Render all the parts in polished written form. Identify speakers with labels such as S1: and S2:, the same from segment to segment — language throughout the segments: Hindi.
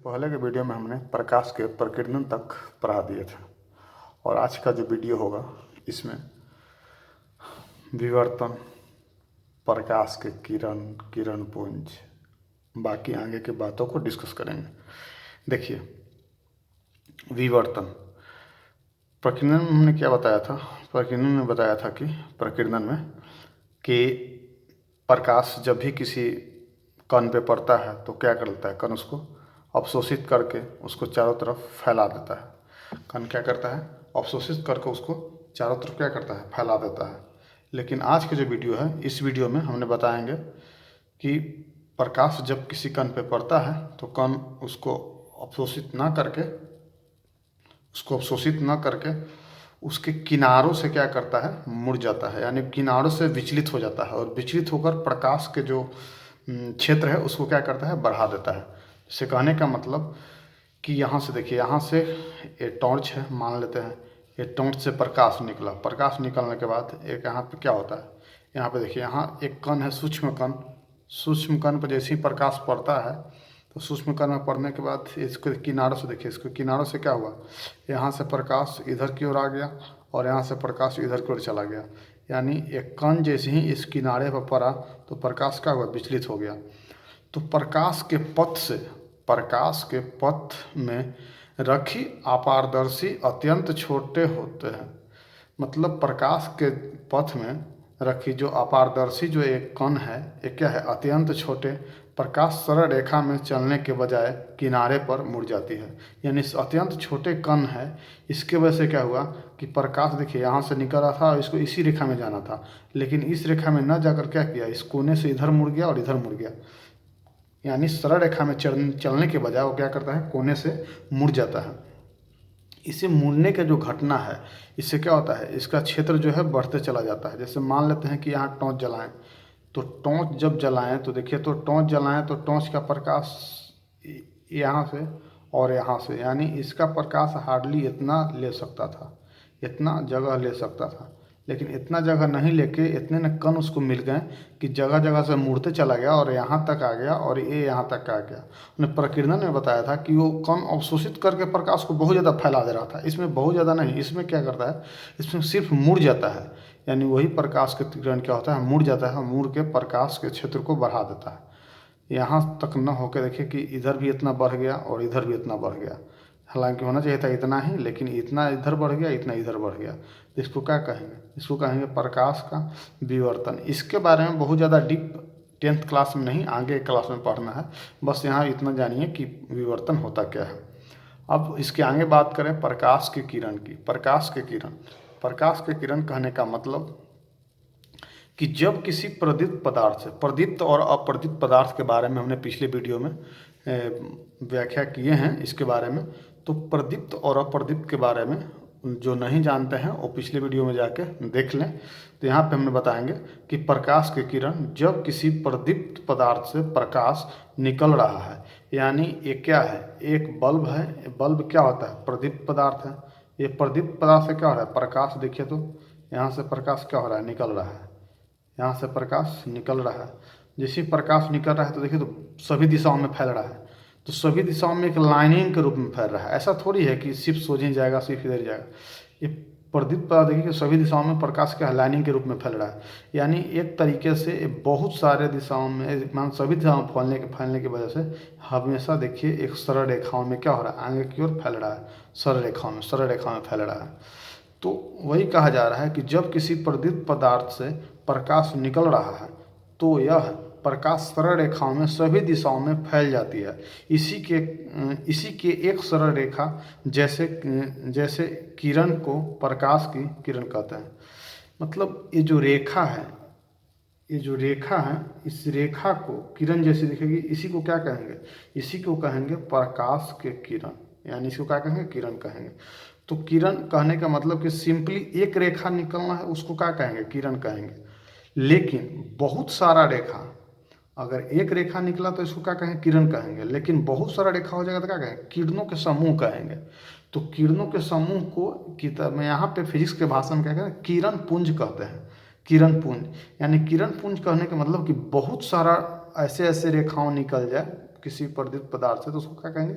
S1: पहले के वीडियो में हमने प्रकाश के प्रकीर्णन तक पढ़ा दिए थे और आज का जो वीडियो होगा इसमें विवर्तन, प्रकाश के किरण पुंज, बाकी आगे के बातों को डिस्कस करेंगे। देखिए, विवर्तन प्रकीर्णन में हमने क्या बताया था। प्रकीर्णन में बताया था कि प्रकीर्णन में कि प्रकाश जब भी किसी कण पे पड़ता है तो क्या करता है, कण उसको अवशोषित करके उसको चारों तरफ फैला देता है। कण क्या करता है, अवशोषित करके उसको चारों तरफ क्या करता है, फैला देता है। लेकिन आज के जो वीडियो है, इस वीडियो में हमने बताएंगे कि प्रकाश जब किसी कण पे पड़ता है तो कण उसको अवशोषित ना करके उसके किनारों से क्या करता है, मुड़ जाता है, यानी किनारों से विचलित हो जाता है और विचलित होकर प्रकाश के जो क्षेत्र है उसको क्या करता है, बढ़ा देता है। इससे कहने का मतलब कि यहाँ से देखिए, यहाँ से ये टॉर्च है, मान लेते हैं ये टॉर्च से प्रकाश निकला। प्रकाश निकलने के बाद एक यहाँ पे क्या होता है, यहाँ पे देखिए, यहाँ एक कण है, सूक्ष्म कण पर जैसे ही प्रकाश पड़ता है तो सूक्ष्म कण में पड़ने के बाद इसको किनारों से देखिए, इसको किनारों से क्या हुआ, यहाँ से प्रकाश इधर की ओर आ गया और यहाँ से प्रकाश इधर की ओर चला गया। यानी एक कण जैसे ही इस किनारे पर पड़ा तो प्रकाश क्या हुआ, विचलित हो गया। तो प्रकाश के पथ में रखी अपारदर्शी अत्यंत छोटे होते हैं। मतलब प्रकाश के पथ में रखी जो अपारदर्शी जो एक कण है, एक क्या है, अत्यंत छोटे। प्रकाश सरल रेखा में चलने के बजाय किनारे पर मुड़ जाती है। यानी इस अत्यंत छोटे कण है, इसके वजह से क्या हुआ कि प्रकाश देखिए यहाँ से निकल रहा था और इसको इसी रेखा में जाना था, लेकिन इस रेखा में न जाकर क्या किया, इस कोने से इधर मुड़ गया और इधर मुड़ गया। यानी सरल रेखा में चलने के बजाय वो क्या करता है, कोने से मुड़ जाता है। इसे मुड़ने का जो घटना है, इससे क्या होता है, इसका क्षेत्र जो है बढ़ते चला जाता है। जैसे मान लेते हैं कि यहाँ टॉर्च जलाएं, तो टॉर्च जब जलाएं तो देखिए, तो टॉर्च का प्रकाश यहाँ से और यहाँ से, यानी इसका प्रकाश हार्डली इतना ले सकता था, इतना जगह ले सकता था। लेकिन इतना जगह नहीं लेके इतने न कण उसको मिल गए कि जगह जगह से मुड़ते चला गया और यहाँ तक आ गया और ये यहाँ तक आ गया। उन्हें प्रकीर्णन में बताया था कि वो कण अवशोषित करके प्रकाश को बहुत ज़्यादा फैला दे रहा था। इसमें बहुत ज़्यादा नहीं, इसमें क्या करता है, इसमें सिर्फ मुड़ जाता है। यानी वही प्रकाश के किरण क्या होता है, मुड़ जाता है, मुड़ के प्रकाश के क्षेत्र को बढ़ा देता है। यहाँ तक न होकर देखिए कि इधर भी इतना बढ़ गया और इधर भी इतना बढ़ गया। हालांकि होना चाहिए था इतना ही, लेकिन इतना इधर बढ़ गया, इतना इधर बढ़ गया। तो इसको क्या कहेंगे, इसको कहेंगे प्रकाश का विवर्तन। इसके बारे में बहुत ज़्यादा डीप 10th क्लास में नहीं, आगे क्लास में पढ़ना है। बस यहाँ इतना जानिए कि विवर्तन होता क्या है। अब इसके आगे बात करें प्रकाश के किरण की। प्रकाश के किरण कहने का मतलब कि जब किसी प्रदीप्त पदार्थ से, प्रदीप्त और अप्रदीप्त पदार्थ के बारे में हमने पिछले वीडियो में व्याख्या किए हैं इसके बारे में। तो प्रदीप्त और अप्रदीप्त के बारे में जो नहीं जानते हैं वो पिछले वीडियो में जाके देख लें। तो यहाँ पे हमने बताएंगे कि प्रकाश के किरण जब किसी प्रदीप्त पदार्थ से प्रकाश निकल रहा है, यानी ये क्या है, एक बल्ब है। बल्ब क्या होता है, प्रदीप्त पदार्थ है। ये प्रदीप्त पदार्थ से क्या हो रहा है, प्रकाश देखिए, तो यहाँ से प्रकाश क्या हो रहा है, निकल रहा है, यहाँ से प्रकाश निकल रहा है। जैसे प्रकाश निकल रहा है तो देखिए, तो सभी दिशाओं में फैल रहा है। तो सभी दिशाओं में एक लाइनिंग के रूप में फैल रहा है। ऐसा थोड़ी है कि सिर्फ सोझे जाएगा, सिर्फ इधर जाएगा। ये प्रदीप्त पदार्थ देखिए कि सभी दिशाओं में प्रकाश क्या है, लाइनिंग के रूप में फैल रहा है। यानी एक तरीके से बहुत सारे दिशाओं में, मान सभी दिशाओं में फैलने की वजह से हमेशा देखिए एक सरल रेखाओं में क्या हो रहा है, आगे की ओर फैल रहा है, सरल रेखाओं में फैल रहा है। तो वही कहा जा रहा है कि जब किसी प्रदीप्त पदार्थ से प्रकाश निकल रहा है तो यह प्रकाश सरल रेखाओं में सभी दिशाओं में फैल जाती है। इसी के एक सरल रेखा जैसे किरण को प्रकाश की किरण कहते हैं। मतलब ये जो रेखा है, इस रेखा को किरण जैसी दिखेगी, इसी को क्या कहेंगे, इसी को कहेंगे प्रकाश के किरण। यानी इसको क्या कहेंगे, किरण कहेंगे। तो किरण कहने का मतलब कि सिंपली एक रेखा निकलना है, उसको क्या कहेंगे, किरण कहेंगे। लेकिन बहुत सारा रेखा, अगर एक रेखा निकला तो इसको क्या कहेंगे, किरण कहेंगे। लेकिन बहुत सारा रेखा हो जाएगा तो क्या कहेंगे, किरणों के समूह कहेंगे। तो किरणों के समूह को में यहाँ पे फिजिक्स के भाषा में क्या कहते हैं, किरण पुंज कहते हैं। किरण पुंज, यानी किरण पुंज कहने का मतलब कि बहुत सारा ऐसे रेखाओं निकल जाए, किसी प्रदीप्त पदार्थ से, तो उसको क्या कहेंगे,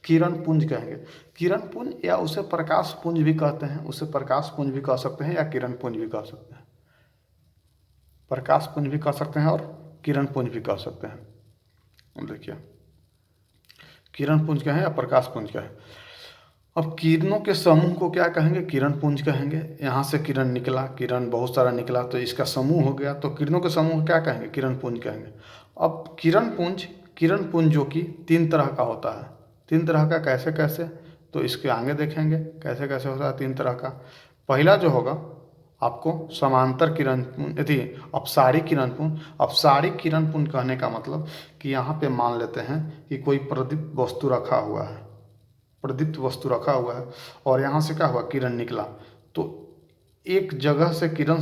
S1: किरण पुंज कहेंगे। किरण पुंज या उसे प्रकाश पुंज भी कहते हैं, उसे प्रकाश पुंज भी कह सकते हैं या किरण पुंज भी कह सकते हैं। प्रकाश पुंज भी कह सकते हैं और किरण पुंज भी कह सकते हैं। देखिए किरण पुंज क्या है या प्रकाश पुंज क्या है। अब किरणों के समूह को क्या कहेंगे, किरण पुंज कहेंगे। यहाँ से किरण निकला, किरण बहुत सारा निकला तो इसका समूह हो गया, तो किरणों के समूह को क्या कहेंगे, किरण पुंज कहेंगे। अब किरण पुंज जो कि 3 तरह का होता है। 3 तरह का कैसे कैसे, तो इसके आगे देखेंगे कैसे कैसे होता है 3 तरह का। पहला जो होगा आपको समांतर किरण पुंज, यदि अपसारी किरण पुंज। अपसारी किरण पुंज कहने का मतलब कि यहाँ पे मान लेते हैं कि कोई प्रदीप्त वस्तु रखा हुआ है, प्रदीप्त वस्तु रखा हुआ है और यहाँ से क्या हुआ, किरण निकला, तो एक जगह से किरण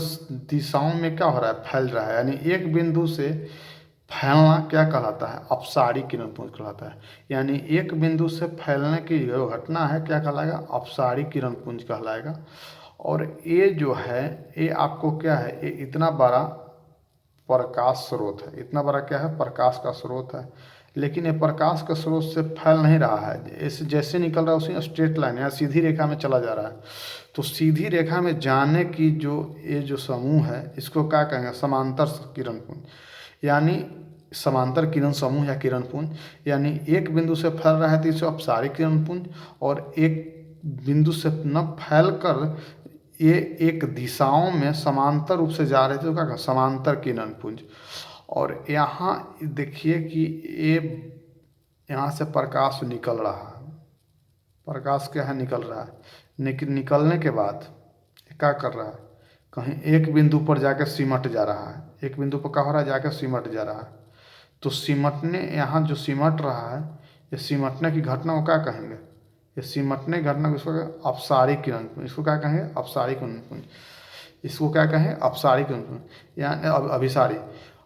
S1: दिशाओं में क्या हो रहा है, फैल रहा है। यानी एक बिंदु से फैलना क्या कहलाता है, अपसारी किरण पुंज कहलाता है। यानी एक बिंदु से फैलने की जो घटना है क्या कहलाएगा, अपसारी किरण पुंज कहलाएगा। और ये जो है ये आपको क्या है, ये इतना बड़ा प्रकाश स्रोत है, इतना बड़ा क्या है, प्रकाश का स्रोत है। लेकिन ये प्रकाश के स्रोत से फैल नहीं रहा है, ऐसे जैसे निकल रहा है उसी स्ट्रेट लाइन या सीधी रेखा में चला जा रहा है। तो सीधी रेखा में जाने की जो ये जो समूह है इसको क्या कहेंगे, समांतर किरण पुंज। यानी समांतर किरण समूह या किरण पुंज। यानी एक बिंदु से फैल रहा है तो इसे अपसारी किरण पुंज, और एक बिंदु से न फैल कर ये एक दिशाओं में समांतर रूप से जा रहे थे तो क्या कहा, समांतर किरण पुंज। और यहाँ देखिए कि ये यहाँ से प्रकाश निकल रहा है, प्रकाश क्या है, निकल रहा है। निकलने के बाद क्या कर रहा है, कहीं एक बिंदु पर जाकर सिमट जा रहा है, एक बिंदु पर क्या हो रहा है, जाकर सिमट जा रहा है। तो सिमटने, यहाँ जो सिमट रहा है, ये सिमटने की घटना को क्या कहेंगे, ये सिमटने की घटना को इसको अपसारी किरण पुंज, इसको क्या कहेंगे, अपसारी किरण पुंज। इसको क्या कहें, अपसारी किरण पुंज या अभिसारी।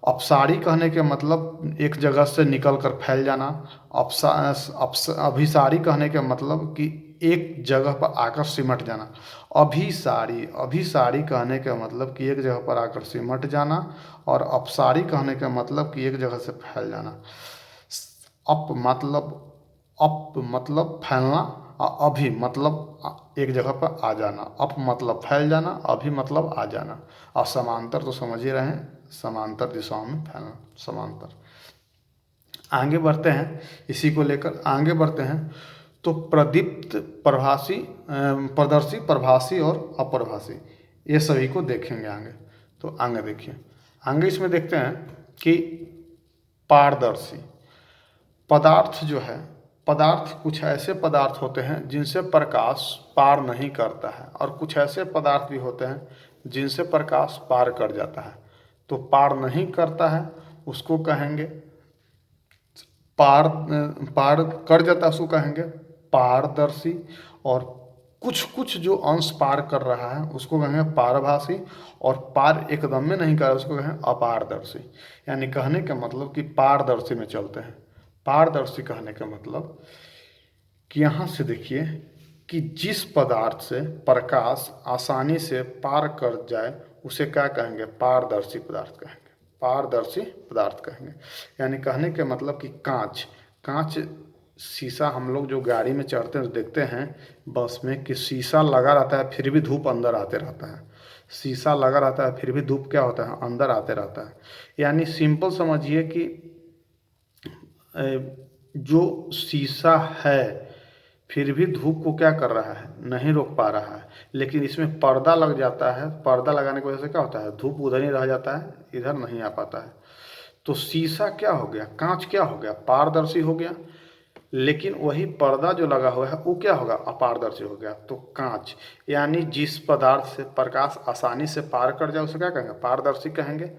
S1: अपसारी कहने के मतलब एक जगह से निकल कर फैल जाना। अभिसारी कहने के मतलब कि एक जगह पर आकर सिमट जाना। अभिसारी कहने का मतलब कि एक जगह पर आकर सिमट जाना, और अपसारी कहने का मतलब कि एक जगह से फैल जाना। अप मतलब फैलना, अभी मतलब एक जगह पर आ जाना। अप मतलब फैल जाना, अभी मतलब आ जाना। और समांतर तो समझ ही रहे हैं, समांतर दिशाओं में फैलना, समांतर। आगे बढ़ते हैं, इसी को लेकर आगे बढ़ते हैं। तो प्रदीप्त, प्रभासी, प्रदर्शी, प्रभासी और अप्रभासी, ये सभी को देखेंगे आगे। तो आगे देखिए, आगे इसमें देखते हैं कि पारदर्शी पदार्थ जो है, पदार्थ कुछ ऐसे पदार्थ होते हैं जिनसे प्रकाश पार नहीं करता है, और कुछ ऐसे पदार्थ भी होते हैं जिनसे प्रकाश पार कर जाता है। तो पार नहीं करता है उसको कहेंगे पार कर जाता है उसको कहेंगे पारदर्शी, और कुछ कुछ जो अंश पार कर रहा है उसको कहेंगे पारभासी, और पार एकदम में नहीं कर रहा उसको कहेंगे अपारदर्शी। यानी कहने का मतलब कि पारदर्शी में चलते हैं। पारदर्शी कहने का मतलब कि यहाँ से देखिए कि जिस पदार्थ से प्रकाश आसानी से पार कर जाए उसे क्या कहेंगे, पारदर्शी पदार्थ कहेंगे, पारदर्शी पदार्थ कहेंगे। यानी कहने के मतलब कि कांच शीशा, हम लोग जो गाड़ी में चढ़ते हैं तो देखते हैं बस में कि शीशा लगा रहता है फिर भी धूप अंदर आते रहता है, शीशा लगा रहता है फिर भी धूप क्या होता है, अंदर आते रहता है। यानी सिंपल समझिए कि जो शीशा है फिर भी धूप को क्या कर रहा है, नहीं रोक पा रहा है। लेकिन इसमें पर्दा लग जाता है, पर्दा लगाने की वजह से क्या होता है, धूप उधर ही रह जाता है, इधर नहीं आ पाता है। तो शीशा क्या हो गया, कांच क्या हो गया, पारदर्शी हो गया। लेकिन वही पर्दा जो लगा हुआ है वो क्या होगा, अपारदर्शी हो गया। तो कांच यानी जिस पदार्थ से प्रकाश आसानी से पार कर जाए उसे क्या कहेंगे, पारदर्शी कहेंगे।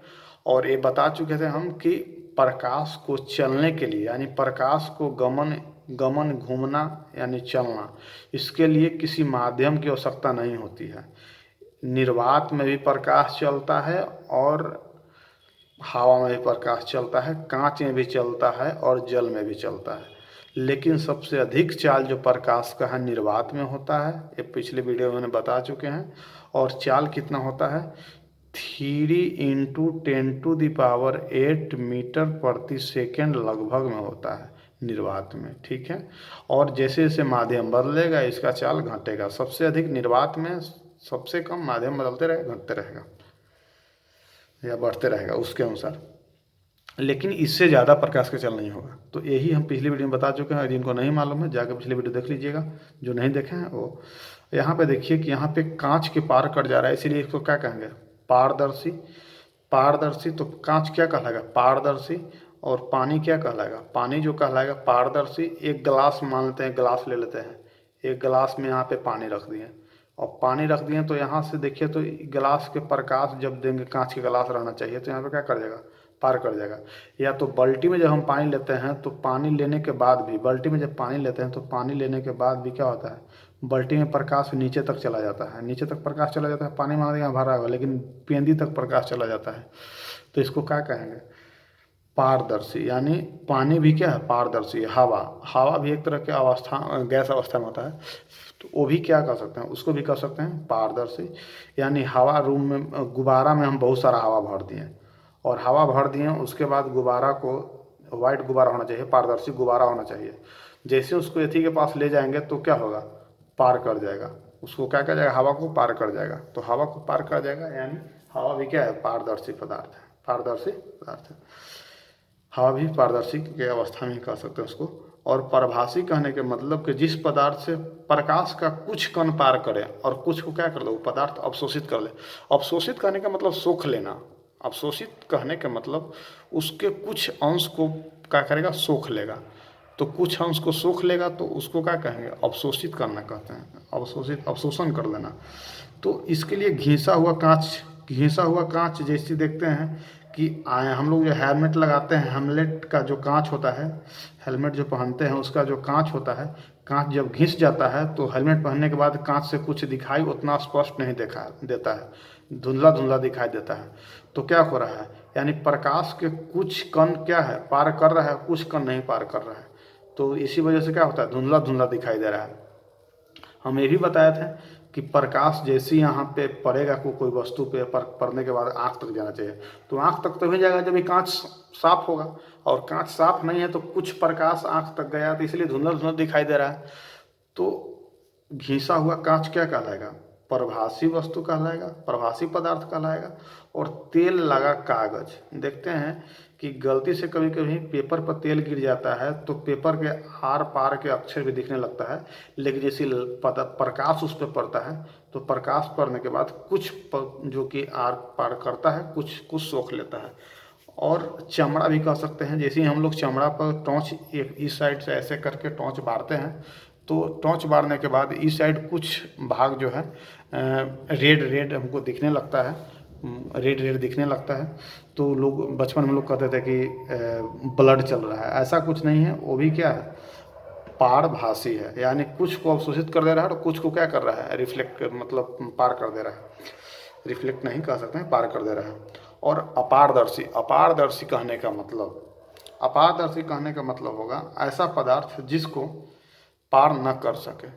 S1: और ये बता चुके थे हम कि प्रकाश को चलने के लिए, यानी प्रकाश को गमन घूमना यानी चलना, इसके लिए किसी माध्यम की आवश्यकता नहीं होती है। निर्वात में भी प्रकाश चलता है और हवा में भी प्रकाश चलता है, कांच में भी चलता है और जल में भी चलता है। लेकिन सबसे अधिक चाल जो प्रकाश का है निर्वात में होता है, ये पिछले वीडियो में बता चुके हैं। और चाल कितना होता है, 3 × 10⁸ मीटर प्रति सेकेंड लगभग में होता है। निर्वात में, ठीक है। और जैसे जैसे माध्यम बदलेगा इसका चाल घटेगा। सबसे अधिक निर्वात में, सबसे कम माध्यम बदलते रहेगा, घटते रहेगा या बढ़ते रहेगा उसके अनुसार, लेकिन इससे ज़्यादा प्रकाश का चल नहीं होगा। तो यही हम पिछली वीडियो में बता चुके हैं। जिनको नहीं मालूम है जाकर पिछली वीडियो देख लीजिएगा, जो नहीं देखे हैं वो। यहाँ पे देखिए कि यहाँ पे कांच के पार कट जा रहा है, इसीलिए इसको क्या कहेंगे, पारदर्शी। पारदर्शी, तो कांच क्या कहलाएगा, पारदर्शी। और पानी क्या कहलाएगा, पानी जो कहलाएगा पारदर्शी। एक गिलास मान लेते हैं, गिलास ले लेते हैं, एक गिलास में यहाँ पे पानी रख दिए, और पानी रख दिए तो यहाँ से देखिए तो गिलास के प्रकाश जब देंगे, कांच के गिलास रहना चाहिए, तो यहाँ पे क्या कर जाएगा, पार कर जाएगा। या तो बाल्टी में जब हम पानी लेते हैं तो पानी लेने के बाद भी, बाल्टी में जब पानी लेते हैं तो पानी लेने के बाद भी क्या होता है, बाल्टी में प्रकाश नीचे तक चला जाता है, नीचे तक प्रकाश चला जाता है। पानी मान यहाँ भरा हुआ लेकिन पेंदी तक प्रकाश चला जाता है, तो इसको क्या कहेंगे, पारदर्शी। यानी पानी भी क्या है, पारदर्शी है। हवा, हवा भी एक तरह की अवस्था, गैस अवस्था में होता है, तो वो भी क्या कर सकते हैं, उसको भी कर सकते हैं पारदर्शी। यानी हवा, रूम में गुब्बारा में हम बहुत सारा हवा भर दिए, और हवा भर दिए उसके बाद गुब्बारा को, वाइट गुब्बारा होना चाहिए, पारदर्शी गुब्बारा होना चाहिए। जैसे उसको एथी के पास ले जाएंगे तो क्या होगा, पार कर जाएगा, उसको क्या कर जाएगा, हवा को पार कर जाएगा। तो हवा को पार कर जाएगा, यानी हवा भी क्या है, पारदर्शी पदार्थ है, पारदर्शी पदार्थ है। हवा भी पारदर्शी की अवस्था में कह सकते हैं उसको। और परभासी कहने के मतलब कि जिस पदार्थ से प्रकाश का कुछ कण पार करे और कुछ को क्या कर ले, वो पदार्थ अवशोषित कर ले। अवशोषित कहने का मतलब सोख लेना, अवशोषित कहने का मतलब उसके कुछ अंश को क्या करेगा, सोख लेगा। तो कुछ अंश को सोख लेगा तो उसको क्या कहेंगे, अवशोषित करना कहते हैं, अवशोषित, अवशोषण कर लेना। तो इसके लिए घिसा हुआ कांच, घिसा हुआ कांच जैसे देखते हैं कि हम लोग जो हेलमेट लगाते हैं, हेमलेट का जो कांच होता है, हेलमेट जो पहनते हैं उसका जो कांच होता है, कांच जब घिस जाता है तो हेलमेट पहनने के बाद कांच से कुछ दिखाई उतना स्पष्ट नहीं देखा देता है, धुंधला धुंधला दिखाई देता है। तो क्या हो रहा है, यानी प्रकाश के कुछ कण क्या है, पार कर रहा है, कुछ कण नहीं पार कर रहा है। तो इसी वजह से क्या होता है, धुंधला धुंधला दिखाई दे रहा है। हम ये भी बताए थे कि प्रकाश जैसे यहाँ पे पड़ेगा कोई वस्तु पे, पड़ने के बाद आँख तक जाना चाहिए। तो आँख तक तभी जाएगा जब ये कांच साफ होगा, और कांच साफ नहीं है तो कुछ प्रकाश आँख तक गया, तो इसलिए धुंधला धुंधला दिखाई दे रहा है। तो घिसा हुआ कांच क्या कहलाएगा, प्रभासी वस्तु कहलाएगा, प्रभासी पदार्थ कहलाएगा। और तेल लगा कागज, देखते हैं कि गलती से कभी कभी पेपर पर तेल गिर जाता है तो पेपर के आर पार के अक्षर भी दिखने लगता है, लेकिन जैसे प्रकाश उस पर पड़ता है तो प्रकाश पड़ने के बाद कुछ जो कि आर पार करता है, कुछ कुछ सोख लेता है। और चमड़ा भी कह सकते हैं, जैसे ही हम लोग चमड़ा पर टॉर्च एक इस साइड से ऐसे करके टॉर्च बारते हैं, तो टॉर्च बारने के बाद इस साइड कुछ भाग जो है रेड रेड हमको दिखने लगता है, रेड रेड दिखने लगता है। तो लोग बचपन में लोग कहते थे कि ब्लड चल रहा है, ऐसा कुछ नहीं है। वो भी क्या है, पारभासी है, यानी कुछ को अवशोषित कर दे रहा है और कुछ को क्या कर रहा है, रिफ्लेक्ट, मतलब पार कर दे रहा है। रिफ्लेक्ट नहीं कह सकते हैं, पार कर दे रहा है। और अपारदर्शी, अपारदर्शी कहने का मतलब, अपारदर्शी कहने का मतलब होगा ऐसा पदार्थ जिसको पार न कर सके।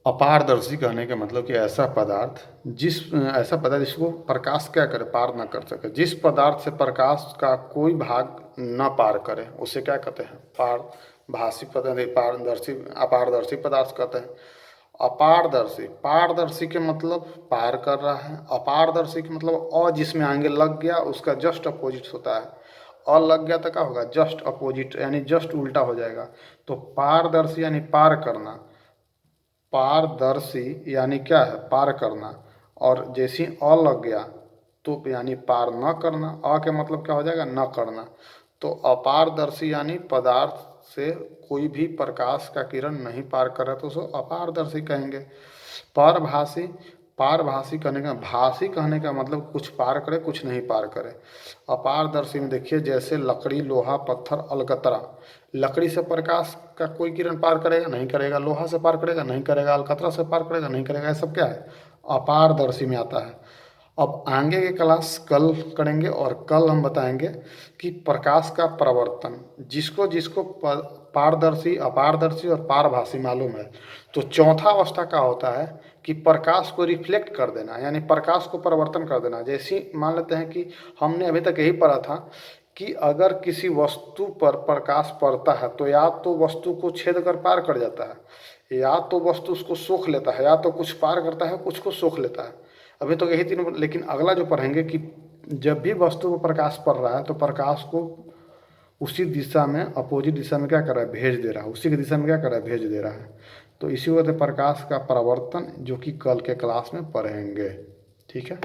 S1: अपारदर्शी कहने का मतलब कि ऐसा पदार्थ जिसको प्रकाश क्या करे, पार न कर सके। जिस पदार्थ से प्रकाश का कोई भाग न पार करे उसे क्या कहते हैं, पारभासी पदार्थ, पारदर्शी, अपारदर्शी पदार्थ कहते हैं। अपारदर्शी, पारदर्शी के मतलब पार कर रहा है, अपारदर्शी के मतलब अ जिसमें आगे लग गया उसका जस्ट अपोजिट होता है। अ लग गया तो क्या होगा, जस्ट अपोजिट, यानी जस्ट उल्टा हो जाएगा। तो पारदर्शी यानी पार करना, पारदर्शी यानी क्या है, पार करना। और जैसे अ लग गया तो यानी पार न करना, अ के मतलब क्या हो जाएगा, न करना। तो अपारदर्शी यानी पदार्थ से कोई भी प्रकाश का किरण नहीं पार कर रहा तो उसको अपारदर्शी कहेंगे। पारभासी, पारभासी कहने का, भासी कहने का मतलब कुछ पार करे कुछ नहीं पार करे। अपारदर्शी में देखिए जैसे लकड़ी, लोहा, पत्थर, अलकतरा। लकड़ी से प्रकाश का कोई किरण पार करेगा नहीं करेगा, लोहा से पार करेगा नहीं करेगा, अलकतरा से पार करेगा नहीं करेगा, ये सब क्या है, अपारदर्शी में आता है। अब आगे के क्लास कल करेंगे और कल हम बताएंगे कि प्रकाश का प्रवर्तन, जिसको जिसको पारदर्शी, अपारदर्शी और पारभासी मालूम है, तो चौथा अवस्था का होता है कि प्रकाश को रिफ्लेक्ट कर देना, यानी प्रकाश को परिवर्तन कर देना। जैसे मान लेते हैं कि हमने अभी तक यही पढ़ा था कि अगर किसी वस्तु पर प्रकाश पड़ता है तो या तो वस्तु को छेद कर पार कर जाता है, या तो वस्तु उसको सोख लेता है, या तो कुछ पार करता है कुछ को सोख लेता है। अभी तो यही तीनों, लेकिन अगला जो पढ़ेंगे कि जब भी वस्तु पर प्रकाश पड़ रहा है तो प्रकाश को उसी दिशा में, अपोजिट दिशा में क्या कर रहा है, भेज दे रहा है, उसी की दिशा में क्या कर रहा है, भेज दे रहा है। तो इसी वजह से प्रकाश का परावर्तन जो कि कल के क्लास में पढ़ेंगे। ठीक है।